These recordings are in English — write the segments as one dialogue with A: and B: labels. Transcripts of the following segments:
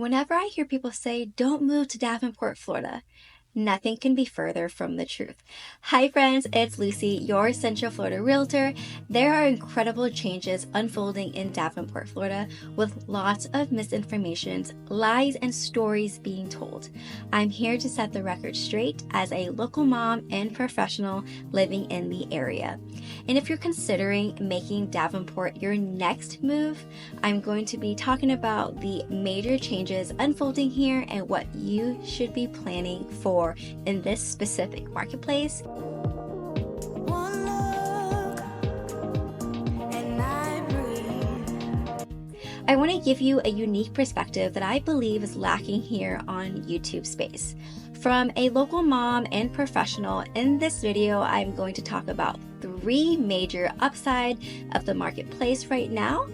A: Whenever I hear people say, don't move to Davenport, Florida, nothing can be further from the truth. Hi friends, it's Lucy, your Central Florida Realtor. There are incredible changes unfolding in Davenport, Florida, with lots of misinformations, lies, and stories being told. I'm here to set the record straight as a local mom and professional living in the area. And if you're considering making Davenport your next move, I'm going to be talking about the major changes unfolding here and what you should be planning for in this specific marketplace. I want to give you a unique perspective that I believe is lacking here on YouTube space. From a local mom and professional, in this video, I'm going to talk about 3 major upside of the marketplace right now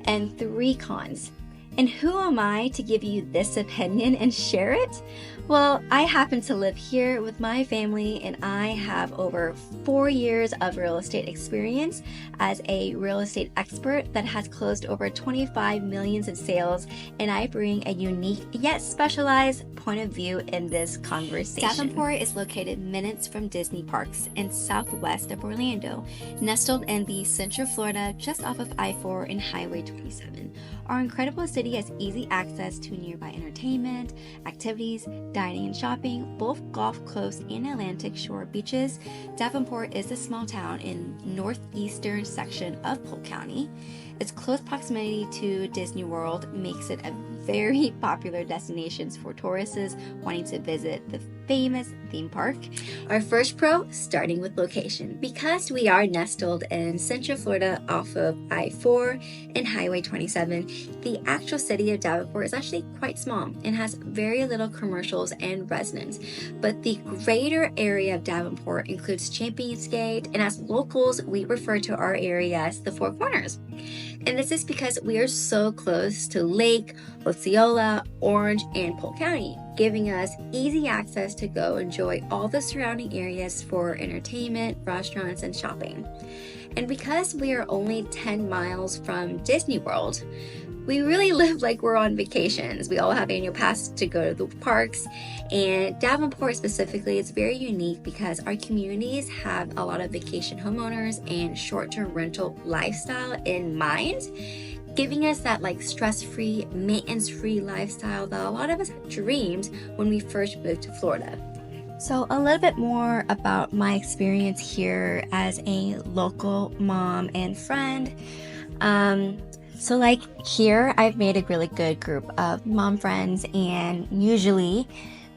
A: and 3 cons. And who am I to give you this opinion and share it? Well, I happen to live here with my family, and I have over 4 years of real estate experience as a real estate expert that has closed over 25 million in sales, and I bring a unique yet specialized point of view in this conversation. Davenport is located minutes from Disney parks and southwest of Orlando, nestled in the Central Florida just off of I-4 and Highway 27. Our incredible city has easy access to nearby entertainment, activities, dining and shopping, both Gulf Coast and Atlantic Shore beaches. Davenport is a small town in northeastern section of Polk County. Its close proximity to Disney World makes it a very popular destination for tourists wanting to visit the famous theme park. Our first pro, starting with location. Because we are nestled in Central Florida off of I-4 and Highway 27, the actual city of Davenport is actually quite small and has very little commercials and residents. But the greater area of Davenport includes Champions Gate, and as locals, we refer to our area as the Four Corners. And this is because we are so close to Lake, Osceola, Orange, and Polk County, giving us easy access to go enjoy all the surrounding areas for entertainment, restaurants, and shopping. And because we are only 10 miles from Disney World, we really live like we're on vacations. We all have annual passes to go to the parks, and Davenport specifically is very unique because our communities have a lot of vacation homeowners and short-term rental lifestyle in mind, giving us that like stress-free, maintenance-free lifestyle that a lot of us dreamed when we first moved to Florida. So a little bit more about my experience here as a local mom and friend. So like here, I've made a really good group of mom friends, and usually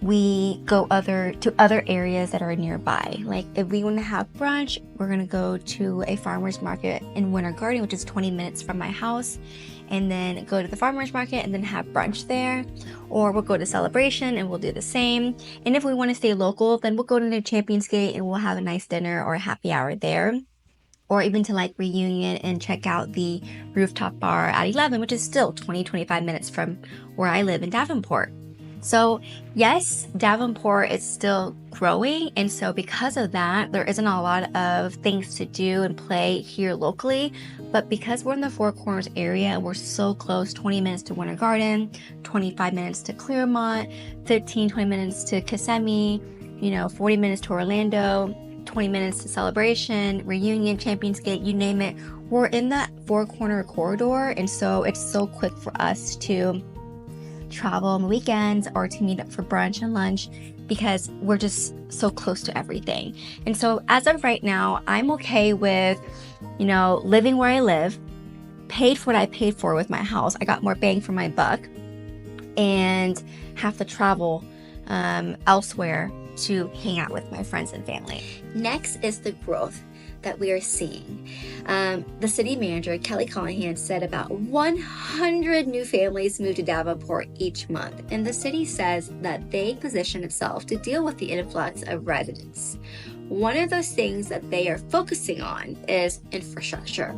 A: we go to other areas that are nearby. Like if we want to have brunch, we're going to go to a farmer's market in Winter Garden, which is 20 minutes from my house, and then go to the farmer's market and then have brunch there. Or we'll go to Celebration and we'll do the same. And if we want to stay local, then we'll go to the Champions Gate and we'll have a nice dinner or a happy hour there. Or even to like Reunion and check out the rooftop bar at 11, which is still 20-25 minutes from where I live in Davenport. So yes, Davenport is still growing, and so because of that, there isn't a lot of things to do and play here locally. But because we're in the Four Corners area, we're so close, 20 minutes to Winter Garden, 25 minutes to Claremont, 15-20 minutes to Kissimmee, 40 minutes to Orlando, 20 minutes to Celebration, Reunion, Champions Gate, you name it. We're in that Four Corner corridor, and so it's so quick for us to travel on the weekends or to meet up for brunch and lunch because we're just so close to everything. And so as of right now, I'm okay with, living where I live, paid for what I paid for with my house. I got more bang for my buck and have to travel elsewhere to hang out with my friends and family. Next is the growth that we are seeing. The city manager, Kelly Callahan, said about 100 new families move to Davenport each month, and the city says that they position itself to deal with the influx of residents. One of those things that they are focusing on is infrastructure.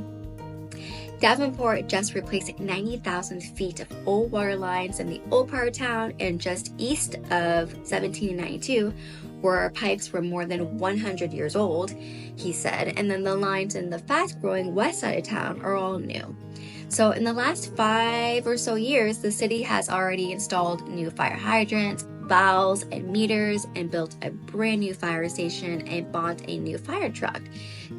A: Davenport just replaced 90,000 feet of old water lines in the old part of town, and just east of 1792, where our pipes were more than 100 years old, he said, and then the lines in the fast-growing west side of town are all new. So in the last 5 or so years, the city has already installed new fire hydrants, valves, and meters, and built a brand new fire station and bought a new fire truck.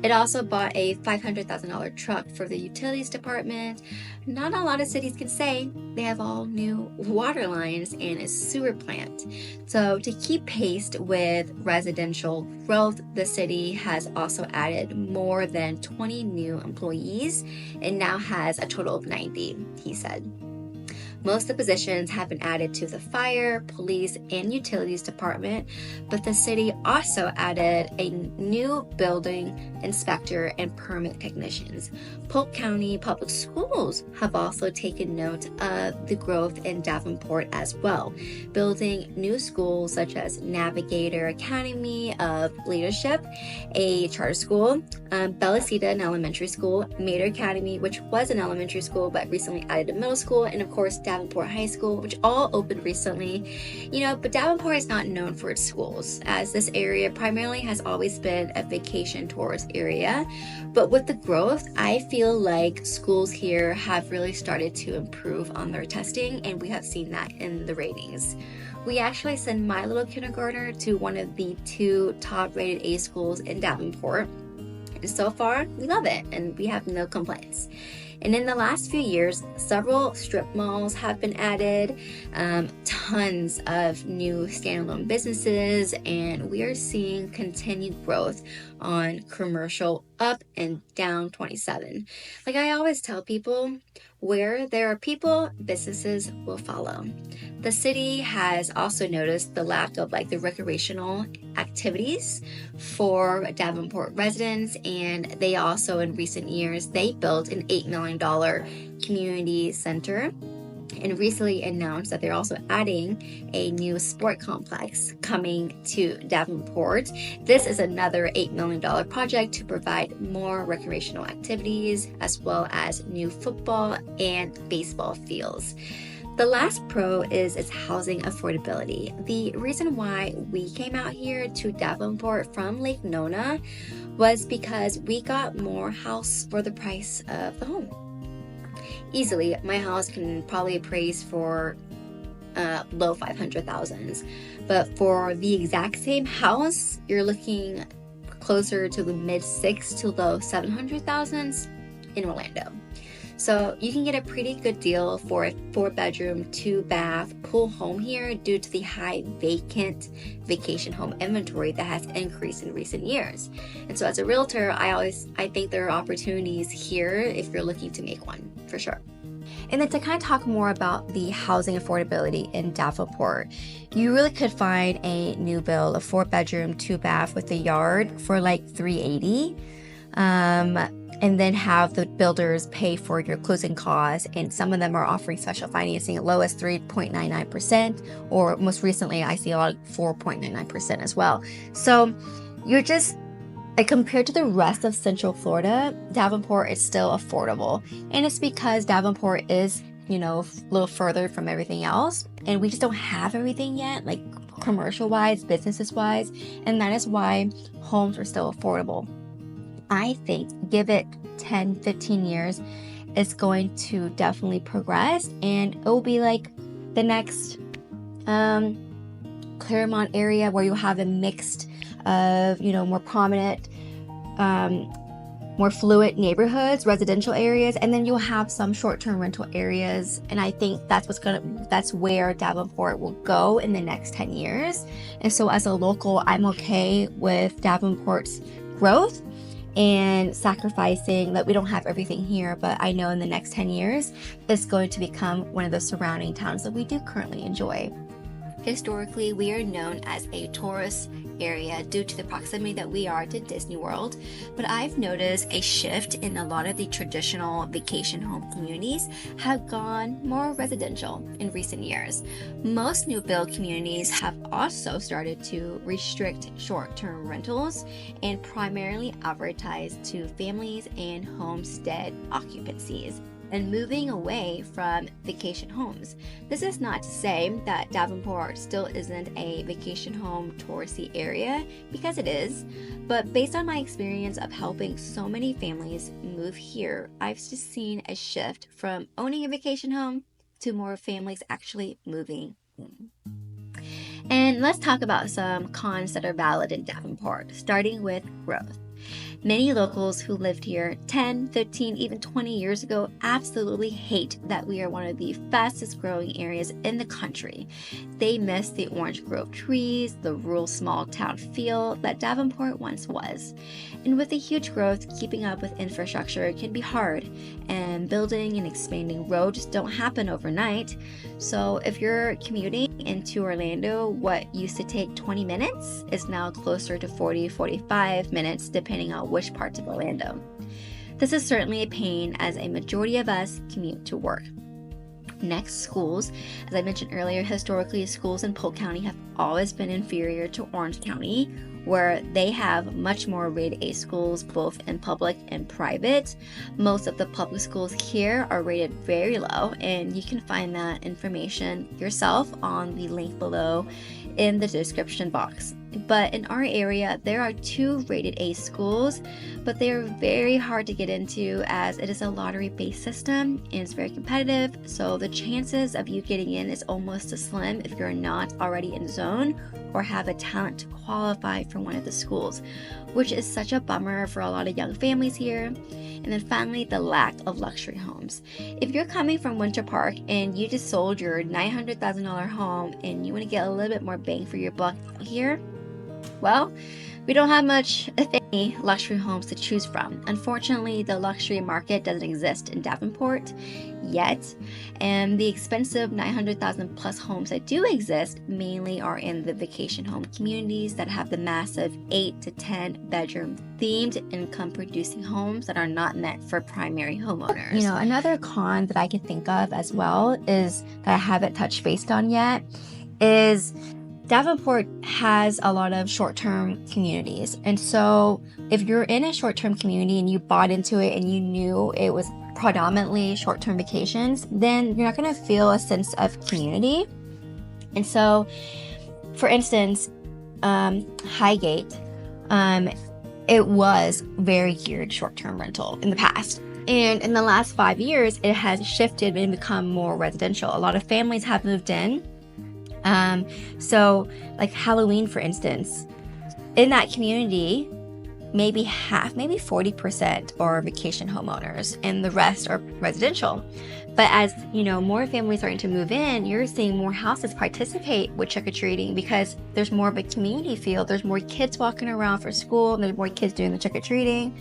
A: It also bought a $500,000 truck for the utilities department. Not a lot of cities can say they have all new water lines and a sewer plant. So to keep pace with residential growth, the city has also added more than 20 new employees and now has a total of 90, he said. Most of the positions have been added to the fire, police, and utilities department, but the city also added a new building inspector and permit technicians. Polk County Public Schools have also taken note of the growth in Davenport as well, building new schools such as Navigator Academy of Leadership, a charter school, Belicita, an elementary school, Mater Academy, which was an elementary school but recently added a middle school, and of course Davenport High School, which all opened recently. But Davenport is not known for its schools, as this area primarily has always been a vacation tourist area. But with the growth, I feel like schools here have really started to improve on their testing, and we have seen that in the ratings. We actually send my little kindergartner to one of the 2 top-rated A schools in Davenport. And so far, we love it, and we have no complaints. And in the last few years, several strip malls have been added, tons of new standalone businesses, and we are seeing continued growth on commercial up and down 27. Like I always tell people, where there are people, businesses will follow. The city has also noticed the lack of the recreational activities for Davenport residents, and they also in recent years, they built an $8 million community center and recently announced that they're also adding a new sport complex coming to Davenport. This is another $8 million project to provide more recreational activities as well as new football and baseball fields. The last pro is its housing affordability. The reason why we came out here to Davenport from Lake Nona was because we got more house for the price of the home. Easily, my house can probably appraise for low 500,000s, but for the exact same house, you're looking closer to the mid 6 to low 700,000s in Orlando. So you can get a pretty good deal for a 4-bedroom, 2-bath pool home here due to the high vacant vacation home inventory that has increased in recent years. And so as a realtor, I think there are opportunities here if you're looking to make one, for sure. And then to kind of talk more about the housing affordability in Davenport, you really could find a new build, a 4-bedroom, 2-bath with a yard for $380. And then have the builders pay for your closing costs. And some of them are offering special financing as low as 3.99%, or most recently, I see a lot of 4.99% as well. So you're just, compared to the rest of Central Florida, Davenport is still affordable. And it's because Davenport is, a little further from everything else. And we just don't have everything yet, commercial-wise, businesses-wise. And that is why homes are still affordable. I think give it 10, 15 years, it's going to definitely progress, and it will be like the next Claremont area where you'll have a mixed of, more prominent, more fluid neighborhoods, residential areas, and then you'll have some short-term rental areas. And I think that's where Davenport will go in the next 10 years. And so as a local, I'm okay with Davenport's growth and sacrificing that we don't have everything here, but I know in the next 10 years, it's going to become one of the surrounding towns that we do currently enjoy. Historically, we are known as a tourist area due to the proximity that we are to Disney World, but I've noticed a shift in a lot of the traditional vacation home communities have gone more residential in recent years. Most new build communities have also started to restrict short-term rentals and primarily advertise to families and homestead occupancies. and moving away from vacation homes. This is not to say that Davenport still isn't a vacation home touristy area, because it is, but based on my experience of helping so many families move here, I've just seen a shift from owning a vacation home to more families actually moving in. And let's talk about some cons that are valid in Davenport, starting with growth. Many locals who lived here 10, 15, even 20 years ago absolutely hate that we are one of the fastest growing areas in the country. They miss the orange grove trees, the rural small town feel that Davenport once was. And with the huge growth, keeping up with infrastructure can be hard, and building and expanding roads don't happen overnight. So if you're commuting into Orlando, what used to take 20 minutes is now closer to 40-45 minutes, depending on which parts of Orlando. This is certainly a pain, as a majority of us commute to work. Next, schools. As I mentioned earlier, historically, schools in Polk County have always been inferior to Orange County, where they have much more rated A schools, both in public and private. Most of the public schools here are rated very low, and you can find that information yourself on the link below in the description box. But in our area, there are 2 rated A schools, but they are very hard to get into, as it is a lottery-based system and it's very competitive. So the chances of you getting in is almost as slim if you're not already in zone or have a talent to qualify for one of the schools, which is such a bummer for a lot of young families here. And then finally, the lack of luxury homes. If you're coming from Winter Park and you just sold your $900,000 home and you want to get a little bit more bang for your buck here, well, we don't have much, if any, luxury homes to choose from. Unfortunately, the luxury market doesn't exist in Davenport yet, and the expensive $900,000 plus homes that do exist mainly are in the vacation home communities that have the massive 8 to 10 bedroom themed income producing homes that are not meant for primary homeowners. You know, another con that I can think of as well is that I haven't touched base on yet is Davenport has a lot of short-term communities. And so if you're in a short-term community and you bought into it and you knew it was predominantly short-term vacations, then you're not going to feel a sense of community. And so, for instance, Highgate, it was very geared short-term rental in the past. And in the last 5 years, it has shifted and become more residential. A lot of families have moved in. So like Halloween, for instance, in that community, maybe 40% are vacation homeowners and the rest are residential. But as you know, more families starting to move in, you're seeing more houses participate with trick-or-treating because there's more of a community feel. There's more kids walking around for school, and there's more kids doing the trick-or-treating.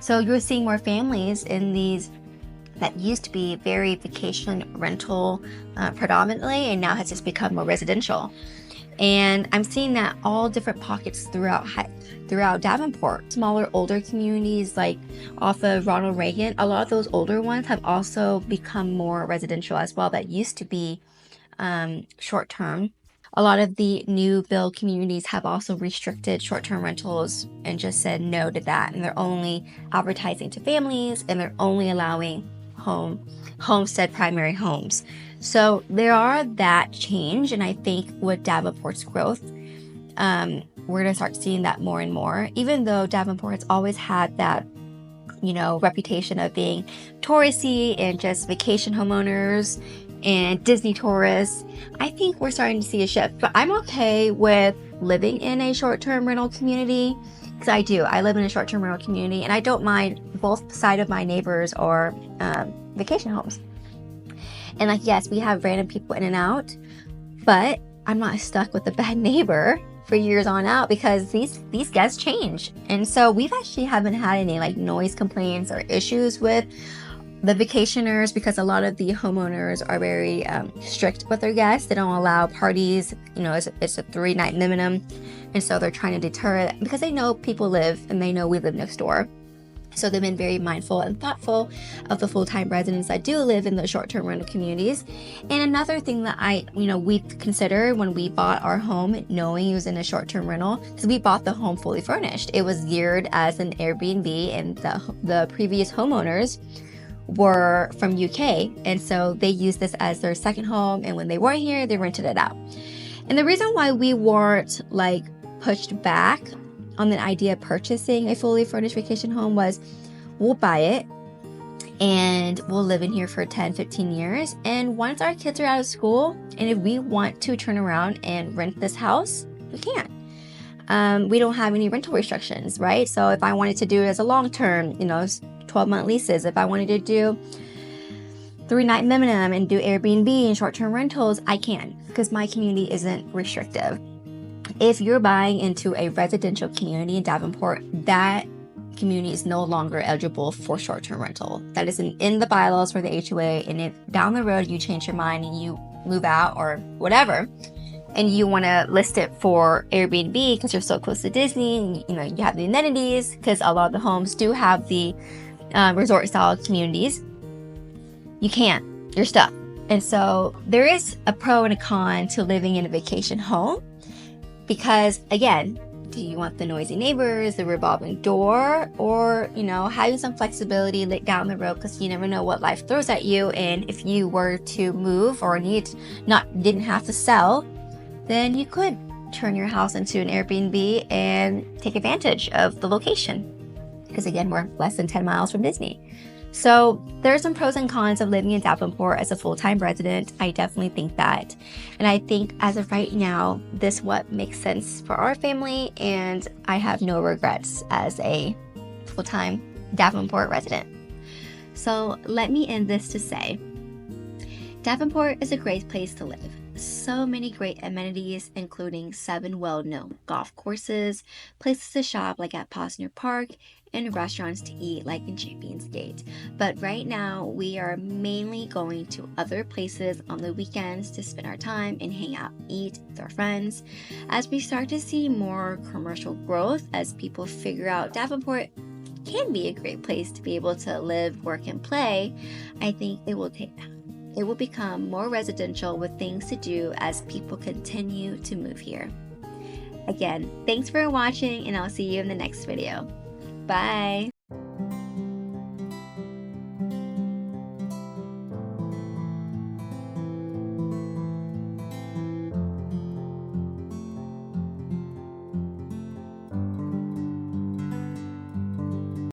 A: So you're seeing more families in these that used to be very vacation rental predominantly, and now has just become more residential. And I'm seeing that all different pockets throughout Davenport. Smaller, older communities like off of Ronald Reagan, a lot of those older ones have also become more residential as well, that used to be short-term. A lot of the new build communities have also restricted short-term rentals and just said no to that, and they're only advertising to families, and they're only allowing homestead primary homes. So there are that change, and I think with Davenport's growth, we're going to start seeing that more and more. Even though Davenport has always had that, reputation of being touristy and just vacation homeowners and Disney tourists, I think we're starting to see a shift. But I'm okay with living in a short-term rental community, because I live in a short-term rental community, and I don't mind both side of my neighbors or vacation homes. And yes, we have random people in and out, but I'm not stuck with a bad neighbor for years on out, because these guests change. And so we've actually haven't had any noise complaints or issues with the vacationers, because a lot of the homeowners are very strict with their guests. They don't allow parties. It's a 3-night minimum. And so they're trying to deter it, because they know people live, and they know we live next door. So they've been very mindful and thoughtful of the full-time residents that do live in the short-term rental communities. And another thing that we considered when we bought our home, knowing it was in a short-term rental, because we bought the home fully furnished. It was geared as an Airbnb, and the previous homeowners were from UK, and so they used this as their second home, and when they weren't here, they rented it out. And the reason why we weren't like pushed back on the idea of purchasing a fully furnished vacation home was, we'll buy it and we'll live in here for 10-15 years, and once our kids are out of school, and if we want to turn around and rent this house, we can. We don't have any rental restrictions, right? So if I wanted to do it as a long-term, 12-month leases, if I wanted to do 3-night minimum and do Airbnb and short-term rentals, I can, because my community isn't restrictive. If you're buying into a residential community in Davenport, that community is no longer eligible for short-term rental. That is in the bylaws for the HOA, and if down the road you change your mind and you move out or whatever, and you want to list it for Airbnb because you're so close to Disney, and you have the amenities, because a lot of the homes do have the resort-style communities, you can't. You're stuck. And so there is a pro and a con to living in a vacation home, because again, do you want the noisy neighbors, the revolving door, or having some flexibility down the road, because you never know what life throws at you, and if you were to move or didn't have to sell, then you could turn your house into an Airbnb and take advantage of the location, because again, we're less than 10 miles from Disney. So there are some pros and cons of living in Davenport as a full-time resident. I definitely think that. And I think as of right now, this what makes sense for our family, and I have no regrets as a full-time Davenport resident. So let me end this to say, Davenport is a great place to live. So many great amenities, including 7 well-known golf courses, places to shop like at Posner Park, and restaurants to eat like in Champions Gate. But right now, we are mainly going to other places on the weekends to spend our time and hang out, eat with our friends. As we start to see more commercial growth, as people figure out Davenport can be a great place to be able to live, work, and play, I think it will become more residential with things to do as people continue to move here. Again, thanks for watching, and I'll see you in the next video. Bye!